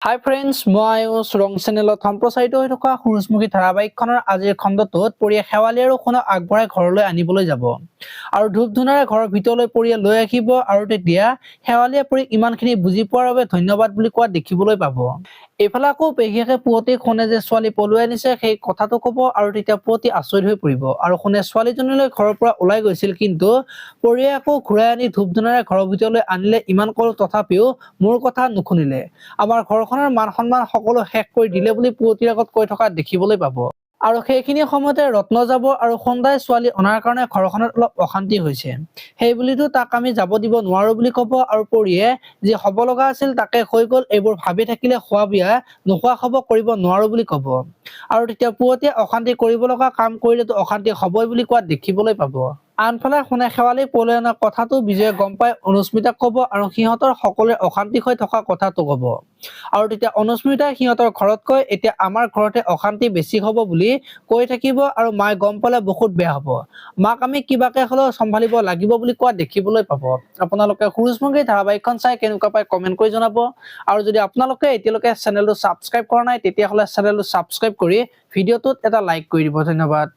হাই friends, মই আয়ুষ ৰং চেনেলত সম্প্ৰচাৰিত হৈ থকা সূৰুযমুখী ধাৰাবাহিকখনৰ আজিৰ খণ্ডটোত পৰিয়ে শেৱালি আৰু সোণক আগবঢ়াই ঘৰলৈ আনিবলৈ যাব আৰু ধূপ ধূনাৰে ঘৰৰ ভিতৰলৈ পৰিয়ে লৈ আহিব আৰু তেতিয়া শেৱালিয়ে পৰি ইমানখিনি বুজি পোৱাৰ বাবে ধন্যবাদ বুলি কোৱা দেখিবলৈ পাব। এইফালে আকৌ পেহীয়েকে পুৱতি সোণে যে ছোৱালী পলুৱাই আনিছে সেই কথাটো কব আৰু তেতিয়া পুৱতি আচৰিত হৈ পৰিব আৰু সোণে ছোৱালীজনীলৈ ঘৰৰ পৰা ওলাই গৈছিল, কিন্তু পৰিয়ে আকৌ ঘূৰাই আনি ধূপ ধূনাৰে ঘৰৰ ভিতৰলৈ আনিলে। ইমান কলো তথাপিও মোৰ কথা নুশুনিলে, আমাৰ ঘৰখনৰ মান সন্মান সকলো শেষ কৰি দিলে বুলি পুৱতিৰ আগত কৈ থকা দেখিবলৈ পাব। আৰু সেইখিনি সময়তে ৰত্ন যাব আৰু সন্দাই ছোৱালী অনাৰ কাৰণে ঘৰখনত অলপ অশান্তি হৈছে, সেই বুলিতো তাক আমি যাব দিব নোৱাৰো বুলি কব আৰু পৰিয়ে যি হব লগা আছিল তাকে হৈ গল, এইবোৰ ভাবি থাকিলে খোৱা বিয়া নোখোৱা খব কৰিব নোৱাৰো বুলি কব। আৰু তেতিয়া পুৱতিয়ে অশান্তি কৰিব লগা কাম কৰিলেতো অশান্তি হবই বুলি কোৱা দেখিবলৈ পাব। আনফালে সোণে শেৱালি পলুৱাই অনা কথাটো বিজয়ে গম পাই অনুস্মিতাক কব আৰু সিহঁতৰ সকলোৰে অশান্তি হৈ থকা কথাটো কব। আৰু তেতিয়া অনুস্মিতাই সিহঁতৰ ঘৰত কৈ এতিয়া আমাৰ ঘৰতে অশান্তি বেছি হব বুলি কৈ থাকিব আৰু মায়ে গম পালে বহুত বেয়া হব, মাক আমি কিবাকে হলেও চম্ভালিব লাগিব বুলি কোৱা দেখিবলৈ পাব। আপোনালোকে সূৰুযমুখী ধাৰাবাহিকখন চাই কেনেকুৱা পায় কমেন্ট কৰি জনাব আৰু যদি আপোনালোকে এতিয়ালৈকে চেনেলটো ছাবস্ক্ৰাইব কৰা নাই তেতিয়াহলে চেনেলটো ছাবস্ক্ৰাইব কৰি ভিডিঅ'টোত এটা লাইক কৰি দিব। ধন্যবাদ।